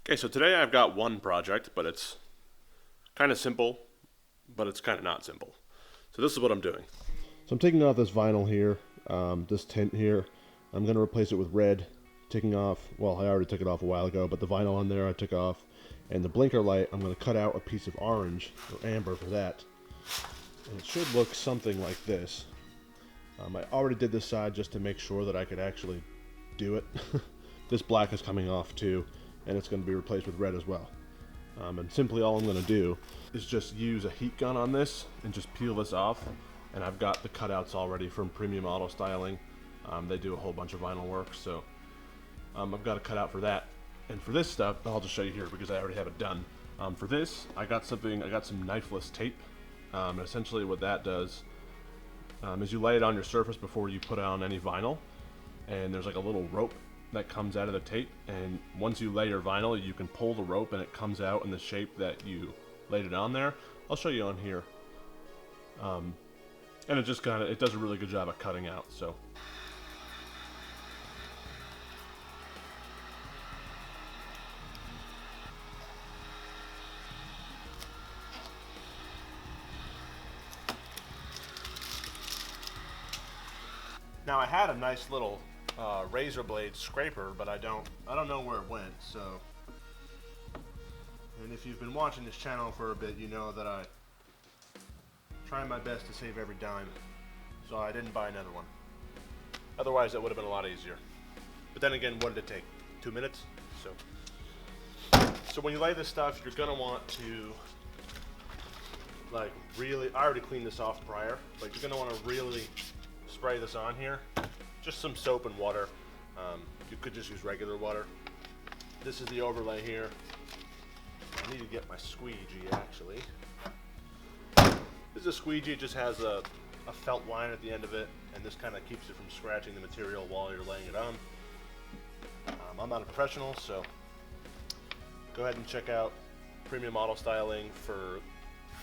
Okay, so today I've got one project, but it's kind of simple, but it's kind of not simple. So this is what I'm doing. So I'm taking off this vinyl here, this tint here. I'm going to replace it with red, taking off, well, I already took it off a while ago, but the vinyl on there I took off. And the blinker light, I'm going to cut out a piece of orange or amber for that. And it should look something like this. I already did this side just to make sure that I could actually do it. This black is coming off too, and it's going to be replaced with red as well. And simply all I'm going to do is just use a heat gun on this and just peel this off. And I've got the cutouts already from Premium Auto Styling. They do a whole bunch of vinyl work, so I've got a cutout for that. And for this stuff, I'll just show you here because I already have it done. For this, I got some knifeless tape. Essentially what that does is you lay it on your surface before you put on any vinyl. And there's like a little rope that comes out of the tape, and once you lay your vinyl, you can pull the rope and it comes out in the shape that you laid it on there. I'll show you on here. And it just it does a really good job of cutting out, so. Now I had a nice little razor blade scraper, but I don't know where it went, so. And if you've been watching this channel for a bit, you know that I try my best to save every dime, so I didn't buy another one. Otherwise, that would have been a lot easier. But then again, what did it take? 2 minutes? So when you lay this stuff, you're gonna want to, like, really, I already cleaned this off prior, but you're gonna want to really spray this on here. Just some soap and water. You could just use regular water. This is the overlay here. I need to get my squeegee, actually. This is a squeegee. It just has a felt line at the end of it, and this kind of keeps it from scratching the material while you're laying it on. I'm not a professional, so go ahead and check out Premium Auto Styling for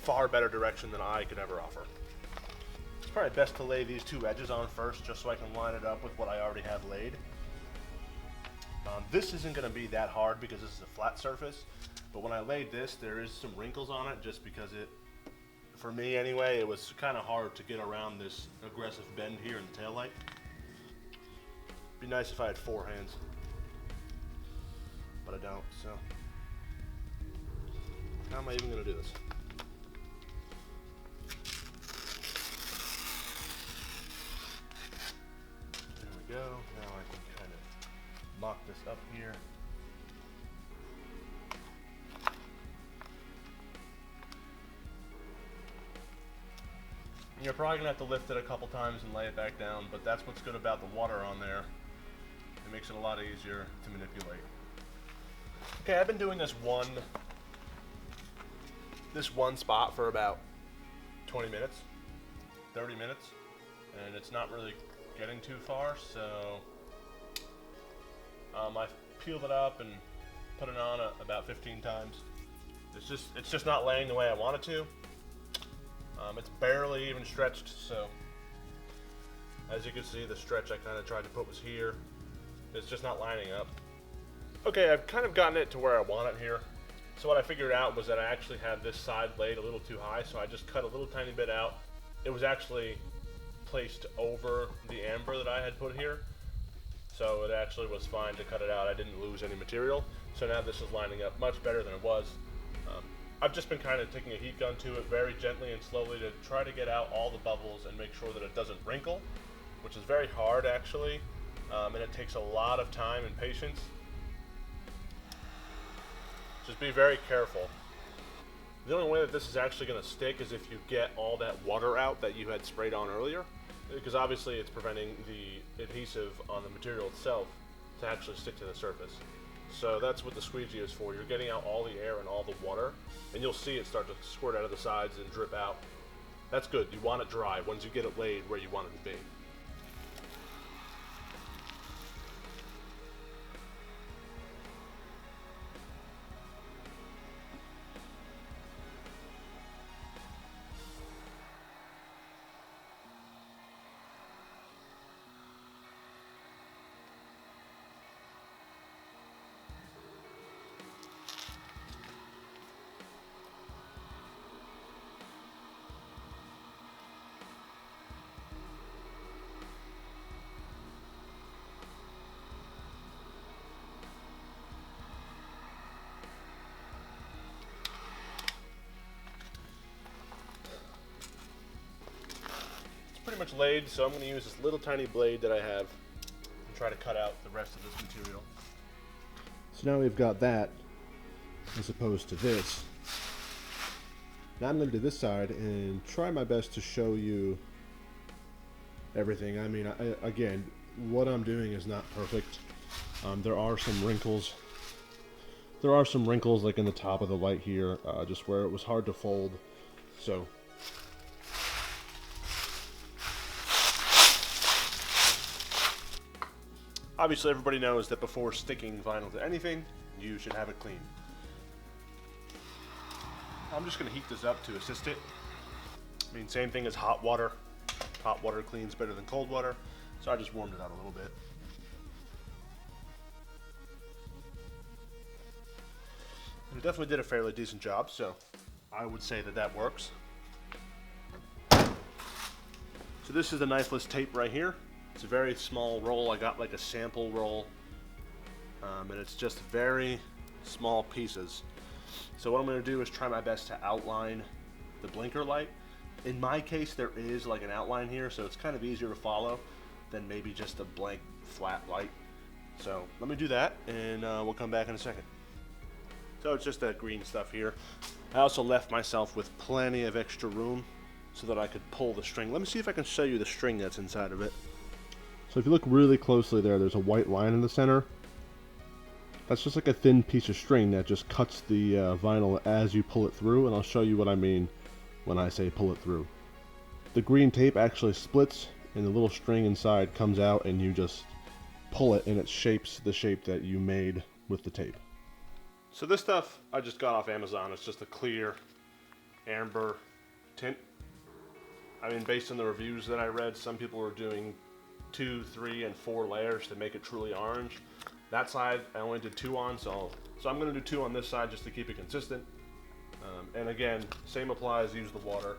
far better direction than I could ever offer. It's probably best to lay these two edges on first, just so I can line it up with what I already have laid. This isn't going to be that hard because this is a flat surface, but when I laid this, there is some wrinkles on it just because for me anyway, it was kind of hard to get around this aggressive bend here in the taillight. Be nice if I had 4 hands, but I don't, so how am I even going to do this? There we go. Now I can kind of mock this up here. You're probably going to have to lift it a couple times and lay it back down, but that's what's good about the water on there. It makes it a lot easier to manipulate. Okay, I've been doing this one spot for about 20 minutes, 30 minutes, and it's not really getting too far, so I peeled it up and put it on about 15 times. It's just not laying the way I want it to. It's barely even stretched, so as you can see, the stretch I kind of tried to put was here. It's just not lining up. Okay, I've kind of gotten it to where I want it here. So what I figured out was that I actually had this side laid a little too high, so I just cut a little tiny bit out. It was actually placed over the amber that I had put here, so it actually was fine to cut it out. I didn't lose any material, so now this is lining up much better than it was. I've just been kind of taking a heat gun to it very gently and slowly to try to get out all the bubbles and make sure that it doesn't wrinkle, which is very hard actually, and it takes a lot of time and patience. Just be very careful. The only way that this is actually going to stick is if you get all that water out that you had sprayed on earlier, because obviously it's preventing the adhesive on the material itself to actually stick to the surface. So that's what the squeegee is for. You're getting out all the air and all the water, and you'll see it start to squirt out of the sides and drip out. That's good. You want it dry once you get it laid where you want it to be. much laid, so I'm going to use this little tiny blade that I have and try to cut out the rest of this material. So now we've got that as opposed to this. Now I'm going to do this side and try my best to show you everything. I mean, again, what I'm doing is not perfect. There are some wrinkles. There are some wrinkles like in the top of the light here, just where it was hard to fold. So obviously everybody knows that before sticking vinyl to anything, you should have it clean. I'm just going to heat this up to assist it. I mean, same thing as hot water. Hot water cleans better than cold water, so I just warmed it out a little bit. And it definitely did a fairly decent job, so I would say that that works. So this is the knifeless tape right here. It's a very small roll. I got like a sample roll, and it's just very small pieces. So what I'm going to do is try my best to outline the blinker light. In my case, there is like an outline here, so it's kind of easier to follow than maybe just a blank flat light. So let me do that, and we'll come back in a second. So it's just that green stuff here. I also left myself with plenty of extra room so that I could pull the string. Let me see if I can show you the string that's inside of it. So if you look really closely there's a white line in the center. That's just like a thin piece of string that just cuts the vinyl as you pull it through, and I'll show you what I mean when I say pull it through. The green tape actually splits and the little string inside comes out, and you just pull it and it shapes the shape that you made with the tape. So this stuff I just got off Amazon. It's just a clear amber tint. I mean, based on the reviews that I read, some people were doing 2, 3, and 4 layers to make it truly orange. That side I only did 2 on, so I'm going to do 2 on this side just to keep it consistent. And again, same applies, use the water.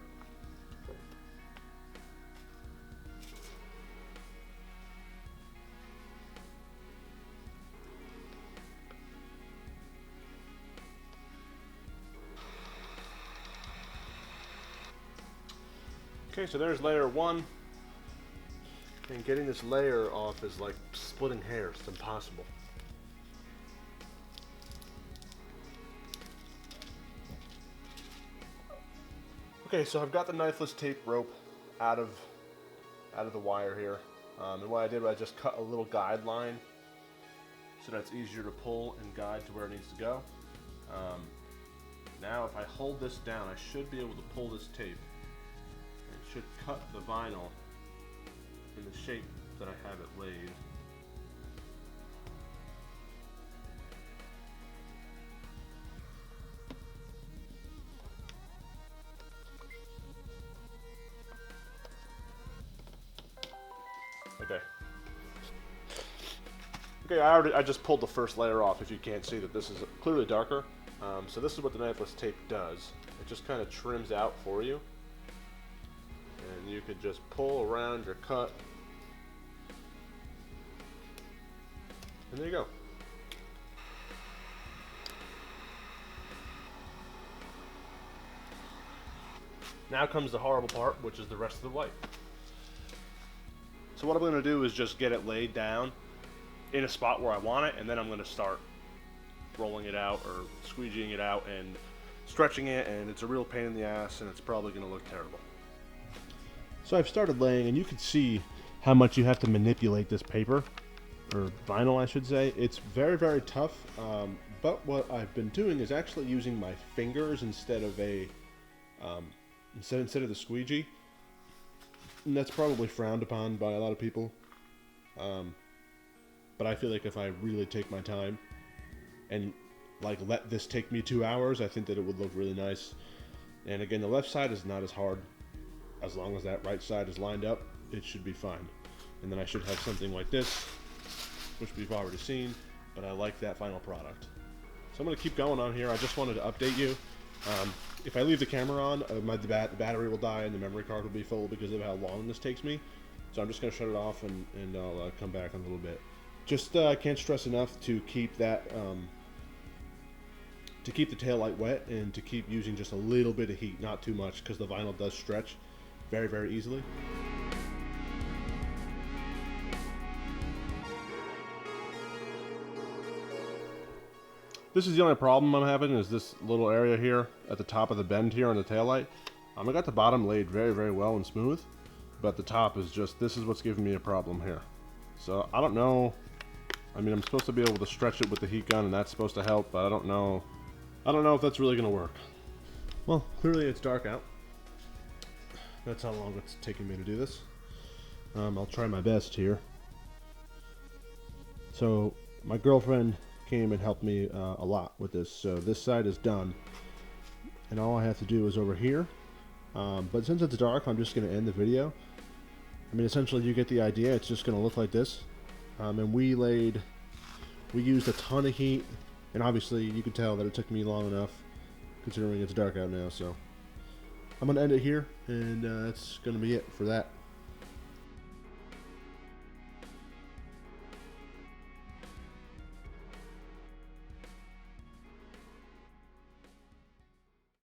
Okay, so there's layer 1. And getting this layer off is like splitting hairs. It's impossible. Okay, so I've got the knifeless tape rope out of the wire here. And what I did was I just cut a little guideline so that it's easier to pull and guide to where it needs to go. Now if I hold this down, I should be able to pull this tape. It should cut the vinyl in the shape that I have it laid. Okay, I just pulled the first layer off. If you can't see that this is clearly darker. So this is what the knifeless tape does. It just kind of trims out for you. And you could just pull around your cut. And there you go. Now comes the horrible part, which is the rest of the light. So what I'm going to do is just get it laid down in a spot where I want it, and then I'm going to start rolling it out or squeegeeing it out and stretching it, and it's a real pain in the ass, and it's probably going to look terrible. So I've started laying, and you can see how much you have to manipulate this paper, or vinyl I should say. It's very, very tough, but what I've been doing is actually using my fingers instead of a instead of the squeegee. And that's probably frowned upon by a lot of people. But I feel like if I really take my time and like let this take me 2 hours, I think that it would look really nice. And again, the left side is not as hard. As long as that right side is lined up, it should be fine. And then I should have something like this, which we've already seen, but I like that final product. So I'm going to keep going on here. I just wanted to update you. If I leave the camera on, the battery will die and the memory card will be full because of how long this takes me. So I'm just going to shut it off and I'll come back in a little bit. Just can't stress enough to keep that, to keep the tail light wet and to keep using just a little bit of heat, not too much, because the vinyl does stretch very, very easily. This is the only problem I'm having, is this little area here at the top of the bend here on the taillight. I got the bottom laid very, very well and smooth, but the top is just, this is what's giving me a problem here. So I don't know. I mean, I'm supposed to be able to stretch it with the heat gun, and that's supposed to help, but I don't know. I don't know if that's really going to work. Well, clearly it's dark out. That's how long it's taking me to do this. I'll try my best here. So my girlfriend came and helped me a lot with this. So this side is done, and all I have to do is over here. But since it's dark, I'm just going to end the video. I mean, essentially you get the idea. It's just going to look like this. And we used a ton of heat, and obviously you can tell that it took me long enough considering it's dark out now. So I'm going to end it here, and that's going to be it for that.